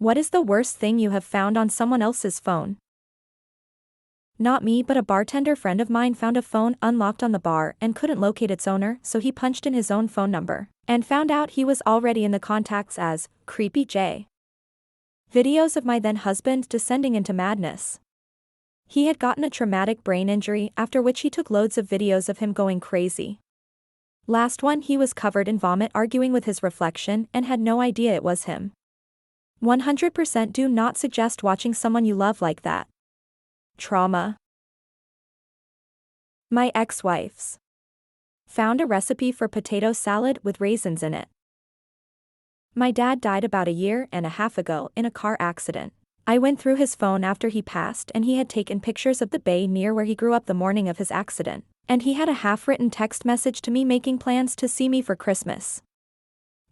What is the worst thing you have found on someone else's phone? Not me, but a bartender friend of mine found a phone unlocked on the bar and couldn't locate its owner, so he punched in his own phone number and found out he was already in the contacts as Creepy J. Videos of my then husband descending into madness. He had gotten a traumatic brain injury, after which he took loads of videos of him going crazy. Last one, he was covered in vomit arguing with his reflection and had no idea it was him. 100% do not suggest watching someone you love like that. Trauma. My ex-wife's. Found a recipe for potato salad with raisins in it. My dad died about a year and a half ago in a car accident. I went through his phone after he passed and he had taken pictures of the bay near where he grew up the morning of his accident, and he had a half-written text message to me making plans to see me for Christmas.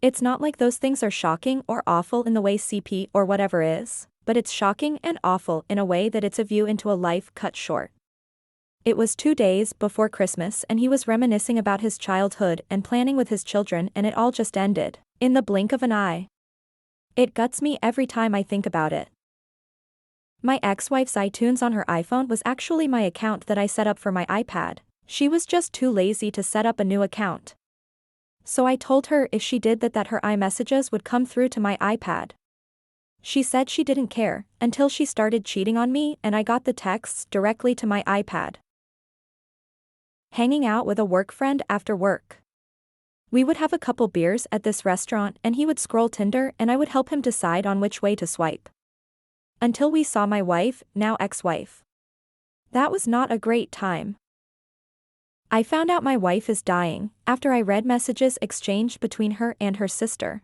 It's not like those things are shocking or awful in the way CP or whatever is, but it's shocking and awful in a way that it's a view into a life cut short. It was 2 days before Christmas and he was reminiscing about his childhood and planning with his children, and it all just ended in the blink of an eye. It guts me every time I think about it. My ex-wife's iTunes on her iPhone was actually my account that I set up for my iPad. She was just too lazy to set up a new account. So I told her if she did that her iMessages would come through to my iPad. She said she didn't care, until she started cheating on me and I got the texts directly to my iPad. Hanging out with a work friend after work. We would have a couple beers at this restaurant and he would scroll Tinder and I would help him decide on which way to swipe. Until we saw my wife, now ex-wife. That was not a great time. I found out my wife is dying after I read messages exchanged between her and her sister.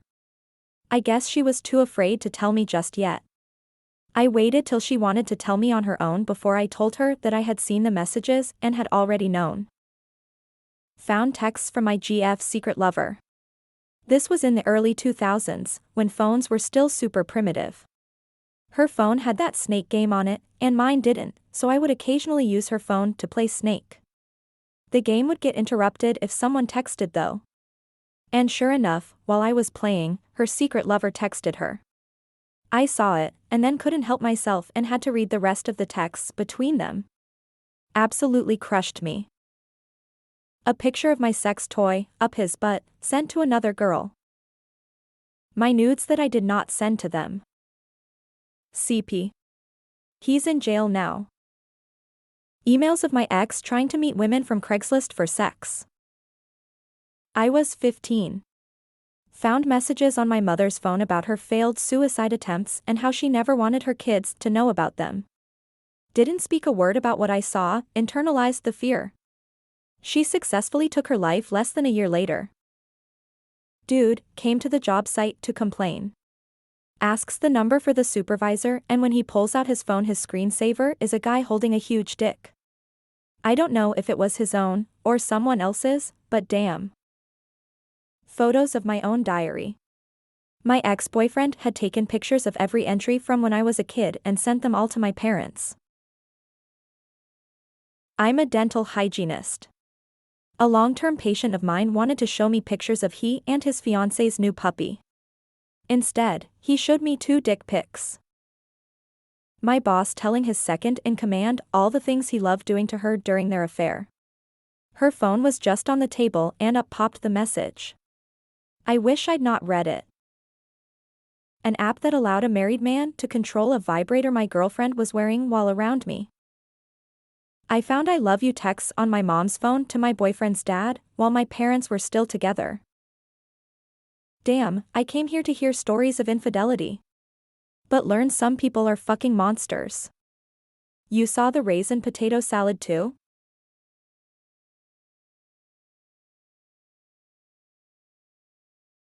I guess she was too afraid to tell me just yet. I waited till she wanted to tell me on her own before I told her that I had seen the messages and had already known. Found texts from my GF secret lover. This was in the early 2000s, when phones were still super primitive. Her phone had that Snake game on it, and mine didn't, so I would occasionally use her phone to play Snake. The game would get interrupted if someone texted though. And sure enough, while I was playing, her secret lover texted her. I saw it, and then couldn't help myself and had to read the rest of the texts between them. Absolutely crushed me. A picture of my sex toy, up his butt, sent to another girl. My nudes that I did not send to them. CP. He's in jail now. Emails of my ex trying to meet women from Craigslist for sex. I was 15. Found messages on my mother's phone about her failed suicide attempts and how she never wanted her kids to know about them. Didn't speak a word about what I saw, internalized the fear. She successfully took her life less than a year later. Dude came to the job site to complain. Asks the number for the supervisor, and when he pulls out his phone, his screensaver is a guy holding a huge dick. I don't know if it was his own, or someone else's, but damn. Photos of my own diary. My ex-boyfriend had taken pictures of every entry from when I was a kid and sent them all to my parents. I'm a dental hygienist. A long-term patient of mine wanted to show me pictures of he and his fiance's new puppy. Instead, he showed me 2 dick pics. My boss telling his second-in-command all the things he loved doing to her during their affair. Her phone was just on the table and up popped the message. I wish I'd not read it. An app that allowed a married man to control a vibrator my girlfriend was wearing while around me. I found I love you texts on my mom's phone to my boyfriend's dad while my parents were still together. Damn, I came here to hear stories of infidelity. But learn some people are fucking monsters. You saw the raisin potato salad too?